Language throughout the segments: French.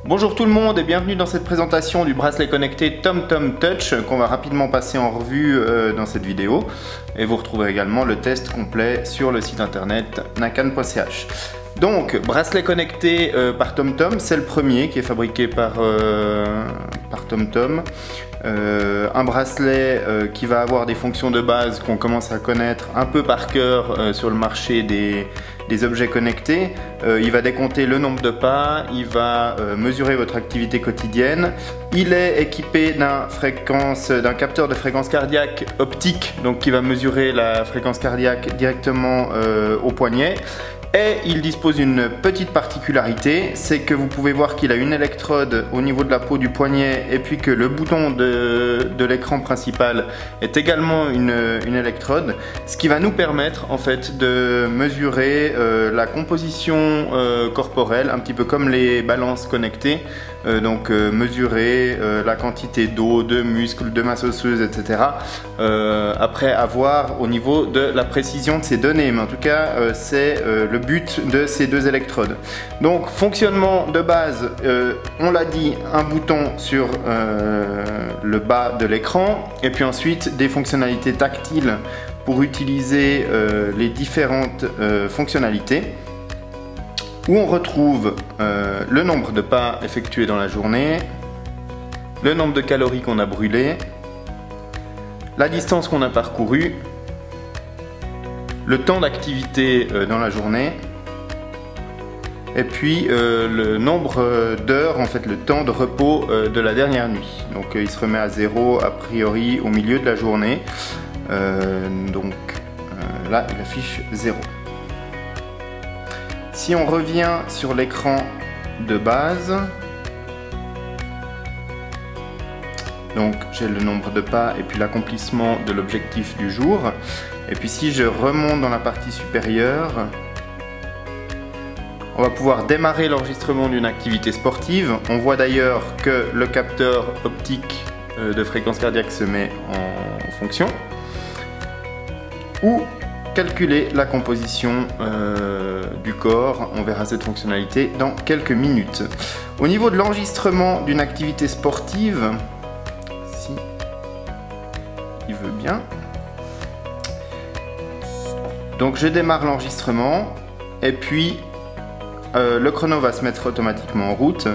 Bonjour tout le monde et bienvenue dans cette présentation du bracelet connecté TomTom Touch qu'on va rapidement passer en revue dans cette vidéo. Et vous retrouverez également le test complet sur le site internet nakan.ch. Donc, bracelet connecté par TomTom, c'est le premier qui est fabriqué par TomTom. Un bracelet qui va avoir des fonctions de base qu'on commence à connaître un peu par cœur sur le marché des objets connectés. Il va décompter le nombre de pas, il va mesurer votre activité quotidienne. Il est équipé d'un capteur de fréquence cardiaque optique, donc qui va mesurer la fréquence cardiaque directement au poignet. Et il dispose d'une petite particularité, c'est que vous pouvez voir qu'il a une électrode au niveau de la peau du poignet et puis que le bouton de l'écran principal est également une électrode, ce qui va nous permettre en fait de mesurer la composition corporelle, un petit peu comme les balances connectées, donc mesurer la quantité d'eau, de muscles, de masse osseuse, etc. Après avoir au niveau de la précision de ces données, mais en tout cas c'est le but de ces deux électrodes. Donc fonctionnement de base, on l'a dit, un bouton sur le bas de l'écran et puis ensuite des fonctionnalités tactiles pour utiliser les différentes fonctionnalités, où on retrouve le nombre de pas effectués dans la journée, le nombre de calories qu'on a brûlées, la distance qu'on a parcourue, le temps d'activité dans la journée, et puis le nombre d'heures, en fait le temps de repos de la dernière nuit. Donc il se remet à 0 a priori au milieu de la journée, là il affiche 0. Si on revient sur l'écran de base, donc j'ai le nombre de pas et puis l'accomplissement de l'objectif du jour. Et puis si je remonte dans la partie supérieure, on va pouvoir démarrer l'enregistrement d'une activité sportive. On voit d'ailleurs que le capteur optique de fréquence cardiaque se met en fonction. Ou calculer la composition du corps. On verra cette fonctionnalité dans quelques minutes. Au niveau de l'enregistrement d'une activité sportive, si il veut bien, donc je démarre l'enregistrement et puis le chrono va se mettre automatiquement en route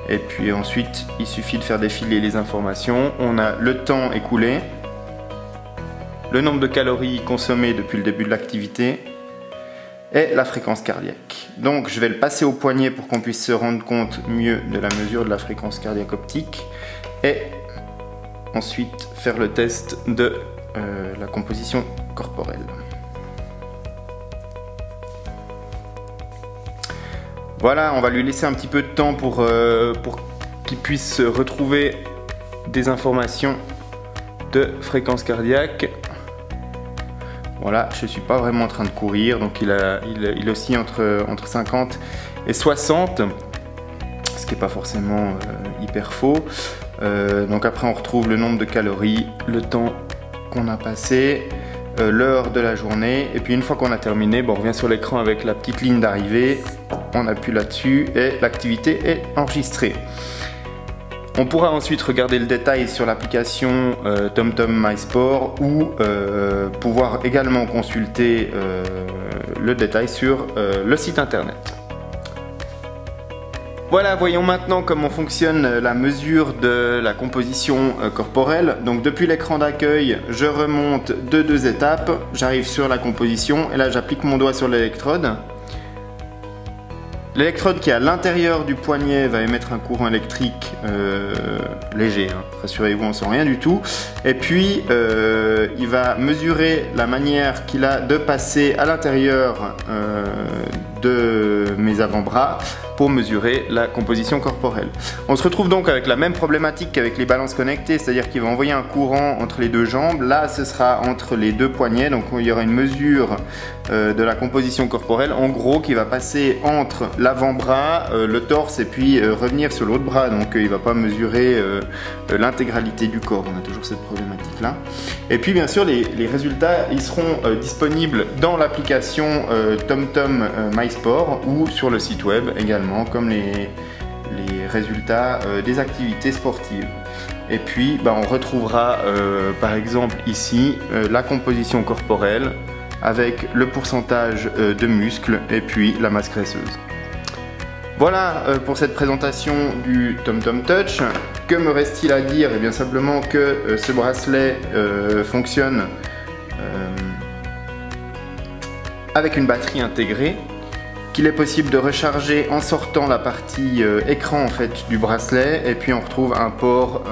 et puis ensuite il suffit de faire défiler les informations. On a le temps écoulé, le nombre de calories consommées depuis le début de l'activité et la fréquence cardiaque. Donc je vais le passer au poignet pour qu'on puisse se rendre compte mieux de la mesure de la fréquence cardiaque optique et ensuite faire le test de la composition corporelle. Voilà, on va lui laisser un petit peu de temps pour qu'il puisse retrouver des informations de fréquence cardiaque. Voilà, je ne suis pas vraiment en train de courir, donc il oscille entre 50 et 60, ce qui n'est pas forcément hyper faux. Donc après on retrouve le nombre de calories, le temps qu'on a passé, l'heure de la journée, et puis une fois qu'on a terminé, on revient sur l'écran avec la petite ligne d'arrivée, on appuie là-dessus et l'activité est enregistrée. On pourra ensuite regarder le détail sur l'application TomTom MySport ou pouvoir également consulter le détail sur le site internet. Voilà, voyons maintenant comment fonctionne la mesure de la composition corporelle. Donc depuis l'écran d'accueil, je remonte de 2 étapes, j'arrive sur la composition et là j'applique mon doigt sur l'électrode. L'électrode qui est à l'intérieur du poignet va émettre un courant électrique léger, hein. Rassurez-vous, on ne sent rien du tout. Et puis il va mesurer la manière qu'il a de passer à l'intérieur de mes avant-bras pour mesurer la composition corporelle. On se retrouve donc avec la même problématique qu'avec les balances connectées, c'est-à-dire qu'il va envoyer un courant entre les deux jambes. Là, ce sera entre les deux poignets, donc il y aura une mesure de la composition corporelle, en gros, qui va passer entre l'avant-bras, le torse et puis revenir sur l'autre bras. Donc il ne va pas mesurer l'intégralité du corps. On a toujours cette problématique-là. Et puis bien sûr, les résultats, ils seront disponibles dans l'application TomTom MySport ou sur le site web également, comme les résultats des activités sportives. Et puis on retrouvera par exemple ici la composition corporelle avec le pourcentage de muscles et puis la masse graisseuse. Voilà pour cette présentation du TomTom Touch. Que me reste-t-il à dire? Eh bien simplement que ce bracelet fonctionne avec une batterie intégrée, qu'il est possible de recharger en sortant la partie écran en fait du bracelet, et puis on retrouve un port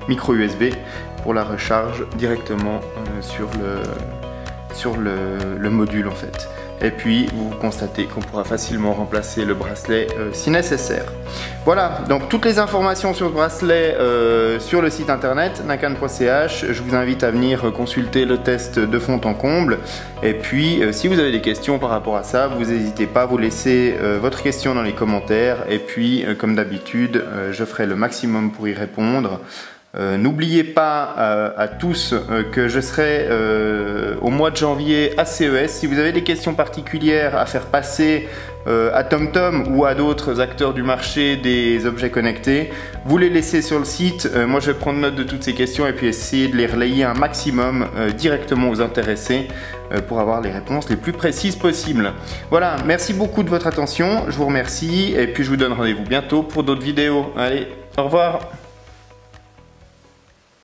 micro USB pour la recharge directement sur le module en fait. Et puis vous constatez qu'on pourra facilement remplacer le bracelet si nécessaire. Voilà, donc toutes les informations sur ce bracelet sur le site internet nakan.ch. Je vous invite à venir consulter le test de fond en comble. Et puis si vous avez des questions par rapport à ça, vous n'hésitez pas à vous laisser votre question dans les commentaires. Et puis comme d'habitude, je ferai le maximum pour y répondre. N'oubliez pas à tous que je serai au mois de janvier à CES. Si vous avez des questions particulières à faire passer à TomTom ou à d'autres acteurs du marché des objets connectés, vous les laissez sur le site. Moi je vais prendre note de toutes ces questions et puis essayer de les relayer un maximum directement aux intéressés pour avoir les réponses les plus précises possibles. Voilà, merci beaucoup de votre attention, je vous remercie et puis je vous donne rendez-vous bientôt pour d'autres vidéos. Allez, au revoir!